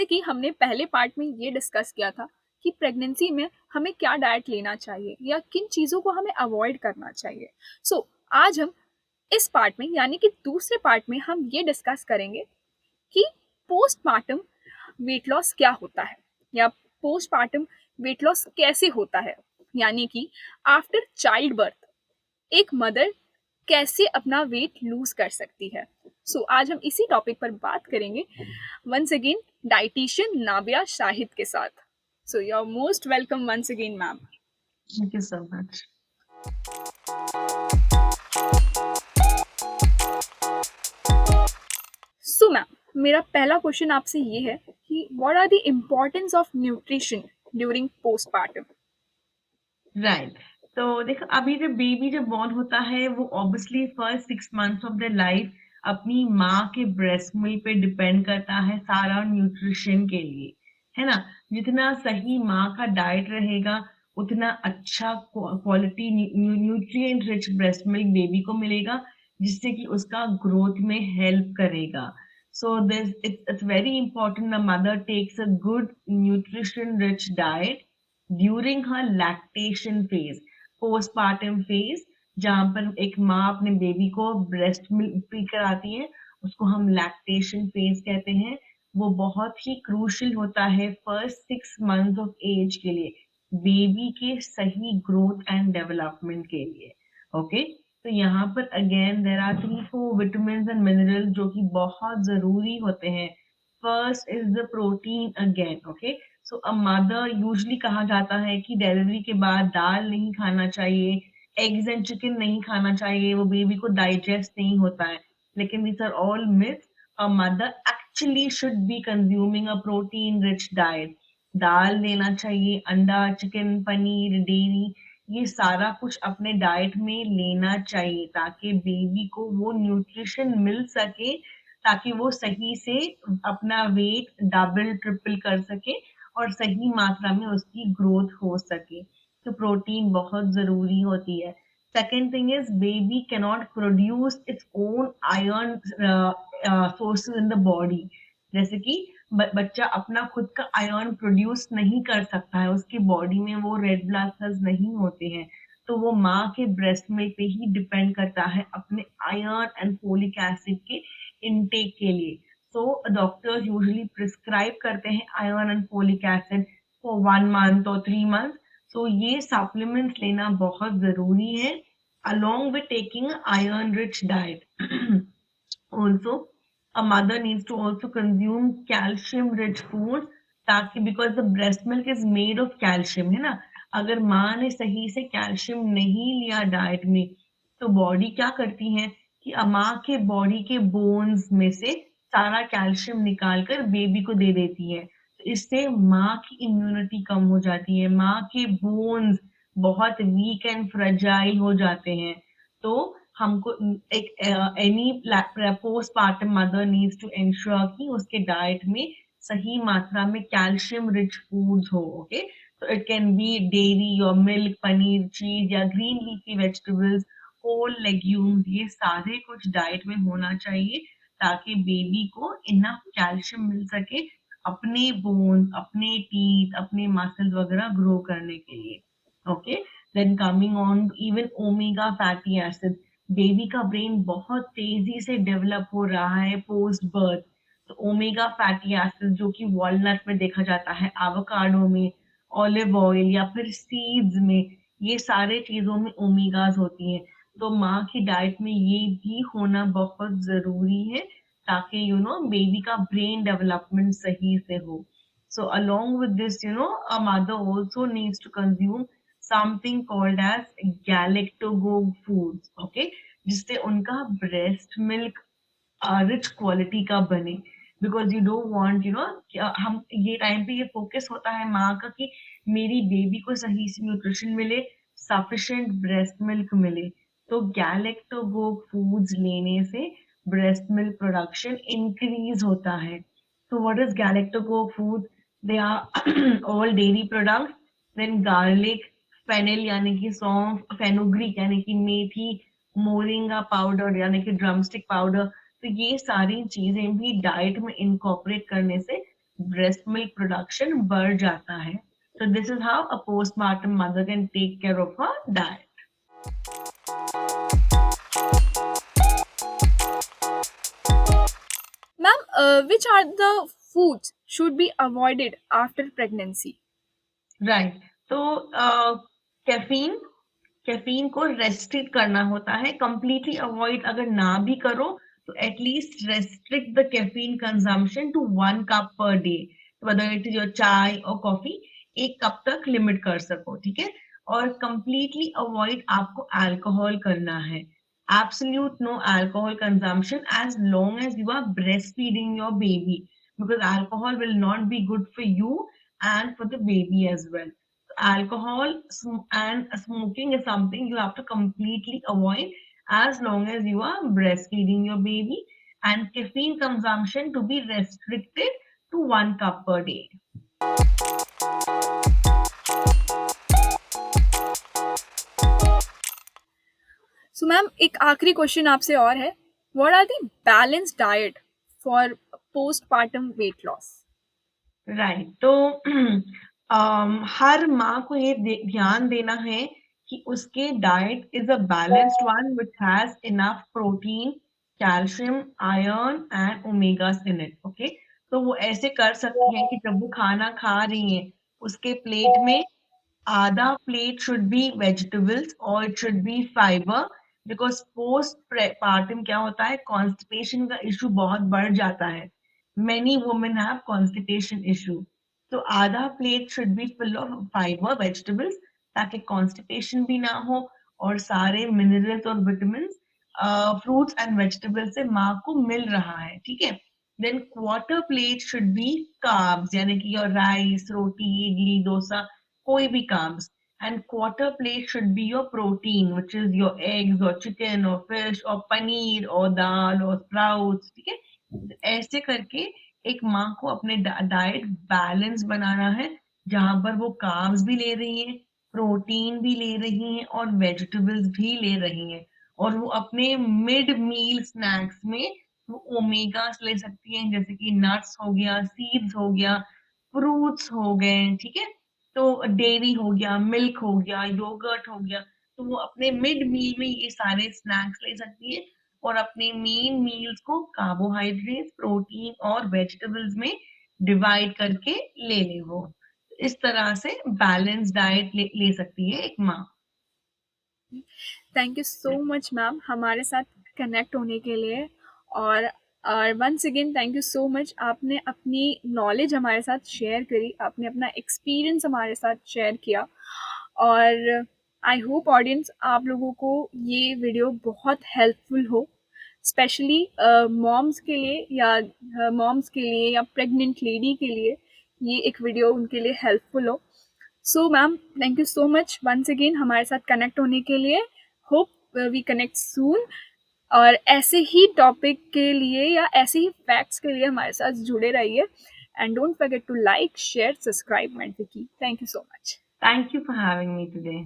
कि हमने पहले पार्ट में ये डिस्कस किया था कि प्रेगनेंसी में हमें क्या डाइट लेना चाहिए या किन चीज़ों को हमें अवॉइड करना चाहिए। आज हम इस पार्ट में यानी कि दूसरे पार्ट में हम ये डिस्कस करेंगे कि पोस्टमार्टम वेट लॉस क्या होता है या पोस्टमार्टम वेट लॉस कैसे होता है, यानी कि आफ्टर चाइल्ड बर्थ एक मदर कैसे अपना वेट लूज कर सकती है। आज हम इसी टॉपिक पर बात करेंगे once again dietitian Nabia Shahid के साथ। You are most welcome once again ma'am. Thank you so much. Ma'am, मेरा पहला क्वेश्चन आपसे ये है कि what are the importance of nutrition during postpartum. Right, तो देखो अभी जब बेबी जब बॉर्न होता है वो obviously first 6 months of the life अपनी माँ के ब्रेस्ट मिल्क पे डिपेंड करता है सारा न्यूट्रिशन के लिए, है ना। जितना सही माँ का डाइट रहेगा उतना अच्छा quality nutrient rich breast milk baby को मिलेगा, जिससे कि उसका ग्रोथ में हेल्प करेगा। So this it's very important the mother takes a good nutrition rich diet during her lactation phase, postpartum phase, जहां पर एक माँ अपने बेबी को ब्रेस्ट मिल्क पी कराती है, उसको हम लैक्टेशन फेज कहते हैं। वो बहुत ही क्रूशियल होता है फर्स्ट 6 मंथ्स ऑफ एज के लिए, बेबी के सही ग्रोथ एंड डेवलपमेंट के लिए। ओके, तो यहाँ पर again there are 3-4 vitamin and minerals जो कि बहुत जरूरी होते हैं। First is the protein again. Okay, so a mother usually कहा जाता है कि डिलीवरी के बाद दाल नहीं खाना चाहिए, एग्स एंड चिकन नहीं खाना चाहिए, वो बेबी को डाइजेस्ट नहीं होता है। लेकिन these are all myths. A mother actually should be consuming a protein rich diet. दाल लेना चाहिए, अंडा, चिकन, पनीर, डेयरी, ये सारा कुछ अपने डाइट में लेना चाहिए ताकि बेबी को वो न्यूट्रिशन मिल सके, ताकि वो सही से अपना वेट डबल ट्रिपल कर सके और सही मात्रा में उसकी ग्रोथ हो सके। तो प्रोटीन बहुत जरूरी होती है। Second thing is baby cannot produce its own iron sources in the body. जैसे कि बच्चा अपना खुद का आयरन प्रोड्यूस नहीं कर सकता है, उसकी बॉडी में वो रेड ब्लड सेल्स नहीं होते हैं, तो वो माँ के ब्रेस्ट मिल्क पे ही डिपेंड करता है अपने आयरन एंड फोलिक एसिड के इनटेक के लिए। So doctors usually prescribe करते हैं iron and folic acid for 1 month or 3 months. So ये supplements लेना बहुत जरूरी है along with taking an iron rich diet. Also, a mother needs to also consume calcium rich foods, ताकि because the breast milk is made of calcium, है ना। अगर माँ ने सही से कैल्शियम नहीं लिया डाइट में, तो बॉडी क्या करती है कि माँ के बॉडी के बोन्स में से सारा कैल्शियम निकाल कर बेबी को दे देती है। तो इससे माँ की इम्यूनिटी कम हो जाती है, माँ के बोन्स बहुत वीक एंड फ्रेजाइल हो जाते हैं। तो हमको एक any postpartum mother needs to ensure कि उसके डाइट में सही मात्रा में कैल्शियम रिच फूड्स हो। ओके, तो इट कैन बी डेयरी और मिल्क, पनीर, चीज या green leafy vegetables, whole legumes, ये सारे कुछ डाइट में होना चाहिए ताकि बेबी को इनफ कैल्शियम मिल सके अपने बोन्स, अपने टीथ, अपने मसल्स वगैरह ग्रो करने के लिए। Okay, then coming on even omega fatty acid, baby का ब्रेन बहुत तेजी से डेवलप हो रहा है पोस्ट बर्थ, तो ओमेगा फैटी एसिड जो कि वॉलनट में देखा जाता है, एवोकाडो में, ऑलिव ऑयल या फिर सीड्स में, ये सारे चीजों में ओमेगाज होती हैं। तो माँ की डाइट में ये भी होना बहुत जरूरी है ताकि बेबी का ब्रेन डेवलपमेंट सही से हो। So along with this, a mother also needs to consume something called as galactagogue foods, okay, जिससे उनका ब्रेस्ट मिल्क रिच क्वालिटी का बने। बिकॉज यू डोंट वांट हम ये टाइम पे ये फोकस होता है माँ का कि मेरी बेबी को सही से न्यूट्रिशन मिले, सफिशिएंट ब्रेस्ट मिल्क मिले। तो गैलेक्टोगोग फूड्स लेने से ब्रेस्ट मिल्क प्रोडक्शन इंक्रीज होता है। तो what is galactagogue food? They are all dairy products, then garlic, fennel यानी कि सौंफ, फेनुग्रीक यानी कि मेथी, मोरिंगा पाउडर यानी कि ड्रमस्टिक पाउडर। तो ये सारी चीजें भी डाइट में इनकॉर्पोरेट करने से ब्रेस्ट मिल्क प्रोडक्शन बढ़ जाता है. So this is how a postpartum mother can take care of her diet. Ma'am, which are the foods should be avoided after pregnancy? Right. तो कैफीन कैफीन को restrict करना होता है. कंप्लीटली अवॉइड अगर ना भी करो तो at least restrict the caffeine consumption to 1 cup per day. whether it is your चाय और कॉफी, 1 कप तक लिमिट कर सको. ठीक है. और कंप्लीटली अवॉइड आपको अल्कोहल करना है. Absolute no alcohol consumption as long as you are breastfeeding your baby, because alcohol will not be good for you and for the baby as well. Alcohol and smoking is something you have to completely avoid as long as you are breastfeeding your baby, and caffeine consumption to be restricted to 1 cup per day. So ma'am एक आखिरी question आपसे और है, what are the balance diet for postpartum weight loss? Right. तो हर माँ को ये ध्यान देना है कि उसके diet is a balanced one which has enough protein, calcium, iron and omegas in it. Okay. तो वो ऐसे कर सकती हैं कि जब वो खाना खा रही हैं, उसके प्लेट में आधा प्लेट शुड बी वेजिटेबल्स और it should be fibre. Because post partum क्या होता है, कॉन्स्टिपेशन का इशू बहुत बढ़ जाता है. many women have constipation issue. तो आधा plate should B full of fibre, vegetables, ताकि कॉन्स्टिपेशन भी ना हो और सारे मिनरल्स और विटामिन फ्रूट्स एंड वेजिटेबल्स से माँ को मिल रहा है. ठीक है. Then quarter plate should be carbs, यानी कि योर राइस, रोटी, इडली, डोसा, कोई भी carbs. And quarter plate should be your protein which is your eggs और चिकन और फिश और पनीर और दाल और स्प्राउट्स. ठीक है. ऐसे करके एक माँ को अपने डाइट बैलेंस बनाना है, जहां पर वो कार्ब्स भी ले रही हैं, प्रोटीन भी ले रही हैं और वेजिटेबल्स भी ले रही हैं. और वो अपने मिड मील स्नैक्स में वो ओमेगास ले सकती हैं, जैसे कि नट्स हो गया, सीड्स हो गया, फ्रूट्स हो गए. ठीक है. तो डेयरी हो गया, मिल्क हो गया, योगर्ट हो गया. तो वो अपने मिड मील में ये सारे स्नैक्स ले सकती है और अपने मेन मील्स को कार्बोहाइड्रेट, प्रोटीन और वेजिटेबल्स में डिवाइड करके ले ले. वो इस तरह से बैलेंस डाइट ले सकती है एक माँ. Thank you so much ma'am हमारे साथ कनेक्ट होने के लिए, और once again thank you so much, आपने अपनी नॉलेज हमारे साथ शेयर करी, आपने अपना एक्सपीरियंस हमारे साथ शेयर किया, और आई होप ऑडियंस आप लोगों को ये वीडियो बहुत हेल्पफुल हो, स्पेशली मॉम्स के लिए या प्रेग्नेंट लेडी के लिए ये एक वीडियो उनके लिए हेल्पफुल हो. So ma'am thank you so much once again हमारे साथ कनेक्ट होने के लिए. होप वी कनेक्ट सून, और ऐसे ही टॉपिक के लिए या ऐसे ही फैक्ट्स के लिए हमारे साथ जुड़े रहिए. And don't forget to like, share, subscribe मेंट विकी. Thank you so much. Thank you for having me today.